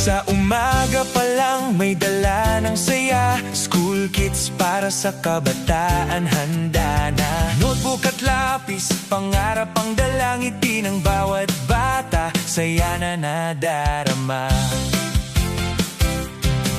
Sa umaga pa lang may dala ng saya, school kits para sa kabataan handa na. Notebook at lapis, pangarap ang dalang ngiti ng bawat bata, saya na nadarama.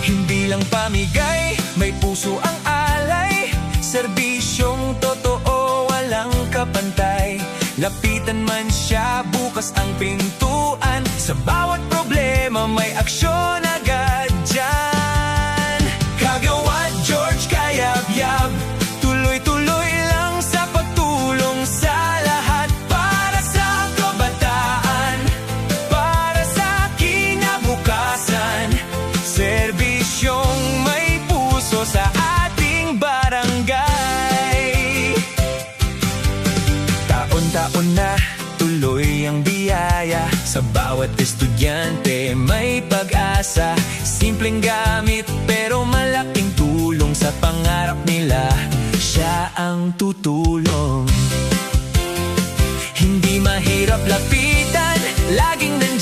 Hindi lang pamigay, may puso ang alay, serbisyong totoo, walang kapantay. Lapitan man siya, bukas ang pintuan, sa bawat problema may aksyon agad dyan. Kagawad George Kayabyab, tuloy-tuloy lang sa pagtulong sa lahat, para sa kabataan, para sa kinabukasan. Serbisyong may puso sa ating barangay. Taon-taon na tuloy ang biyaya, sa bawat estudyante may pag-asa. Simpleng gamit pero malaking tulong sa pangarap nila, siya ang tutulong. Hindi mahirap lapitan, laging nandiyan